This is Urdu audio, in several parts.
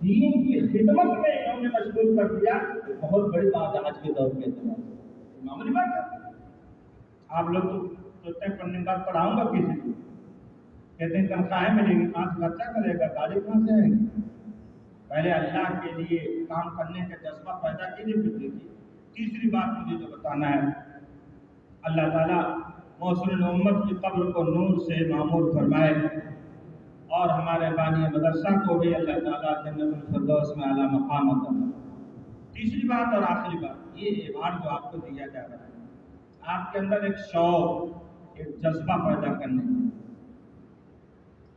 دین کی خدمت میں انہوں نے مشغول کر دیا، بہت بڑی بات ہے آج کے دور کے اعتبار سے، معمولی بات ہے۔ آپ لوگ تو سوچتے ہیں پڑھنے کے بعد پڑھاؤں گا کسی کو، کہتے ہیں تنخواہیں ملے گی، کہاں سے خرچہ کرے گا، گاڑی کہاں سے آئے گی؟ پہلے اللہ کے لیے کام کرنے کا جذبہ پیدا کیجیے پھر دیکھیے۔ تیسری بات مجھے جو بتانا ہے، اللہ تعالیٰ محسن امت کی قبر کو نور سے معمور فرمائے، اور ہمارے بانی مدرسہ کو بھی اللہ تعالیٰ جنت الفردوس میں اعلیٰ مقام عطا فرمائے۔ تیسری بات اور آخری بات، یہ ایوارڈ جو آپ کو دیا جا رہا ہے، آپ کے اندر ایک شوق، ایک جذبہ پیدا کرنے کا،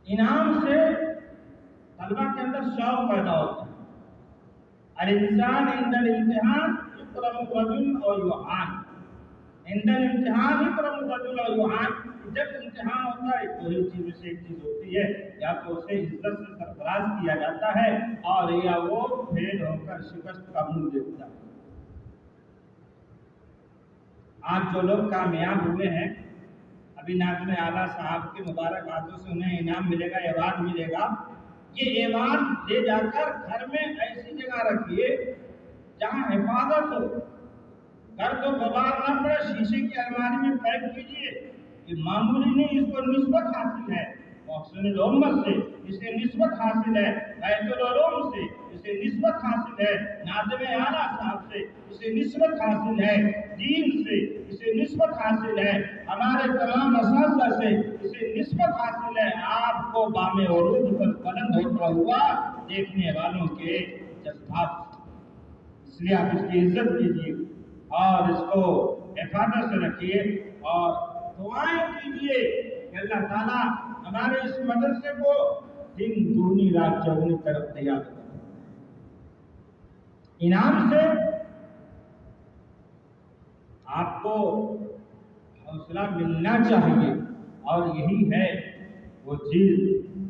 انعام سے طلبہ کے اندر شوق پیدا ہوتا ہے۔ الانسان عند الامتحان یکرم الرجل اور یعان، عند الامتحان یکرم الرجل اور یعان، جب امتحان ہوتا ہے تو ہی چیز سے ایک چیز ہوتی ہے، یا تو اسے عزت سے سرفراز کیا جاتا ہے اور یا وہ فیل ہو کر شکست کا منہ دیکھتا ہے۔ آج جو لوگ کامیاب ہوئے ہیں، ابھی ناظم اعلیٰ صاحب کے مبارک ہاتھوں سے انہیں انعام ملے گا، ایوارڈ ملے گا، یہ ایوارڈ لے جا کر گھر میں ایسی جگہ رکھیے جہاں حفاظت ہو، گھر کو غبار نہ پڑے، شیشے کی الماری میں پیک کیجیے۔ یہ معمولی نہیں، اس کو نسبت حاصل ہے محسن الامت سے، اسے نسبت حاصل ہے بیت العلوم سے، اسے نسبت حاصل ہے ناظم اعلیٰ صاحب سے، اسے نسبت حاصل ہے دین سے، اسے نسبت حاصل ہے ہمارے تمام اساتذہ سے، اسے نسبت حاصل ہے آپ کو بام عروج پر بلند ہوتا ہوا دیکھنے والوں کے جذبات سے۔ اس لیے آپ اس کی عزت کیجیے اور اس کو حفاظت سے رکھیے اور دعائیں کیجیے کہ اللہ تعالیٰ ہمارے اس مدرسے کو دن دگنی رات چوگنی طرف تیار کرے۔ انعام سے آپ کو حوصلہ ملنا چاہیے، اور یہی ہے وہ چیز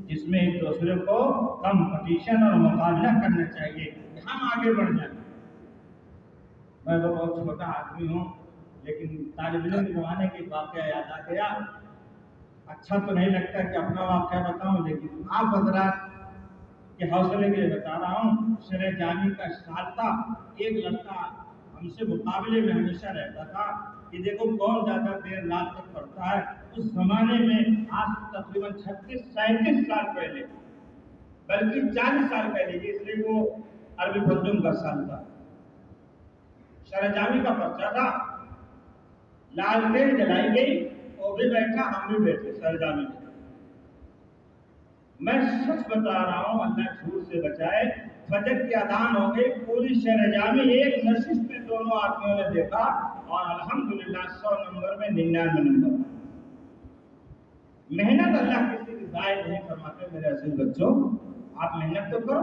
جس میں ایک دوسرے کو کمپٹیشن اور مقابلہ کرنا چاہیے کہ ہم آگے بڑھ جائیں۔ میں تو بہت چھوٹا آدمی ہوں، لیکن طالب علم کے زمانے کے واقعہ یاد آ گیا۔ اچھا تو نہیں لگتا کہ اپنا واقعہ بتاؤں، لیکن آپ حضرات کے حوصلے کے لیے بتا رہا ہوں۔ شرح جامی کا سال تھا، ایک لڑکا ہم سے مقابلے میں ہمیشہ رہتا تھا کہ دیکھو کون زیادہ دیر رات تک پڑھتا ہے۔ اس زمانے میں آج تقریباً 36-37 سال پہلے، بلکہ 40 سال پہلے، اس لیے وہ عربی پنجم کا سال تھا، شرح جامی کا پرچہ تھا، لالٹین جلائی گئی، وہ بھی بیٹھا ہم بھی بیٹھے شرح جامی میں۔ میں سچ بتا رہا ہوں، اللہ جھوٹ سے بچائے، فجر کی اذان ہو گئی، پوری شرح جامی ایک نشست میں دونوں آدمیوں نے دیکھا اور الحمدللہ 100 نمبر میں 99 نمبر۔ محنت اللہ کسی کی ضائع نہیں فرماتے۔ میرے عزیز بچوں، آپ محنت تو کرو،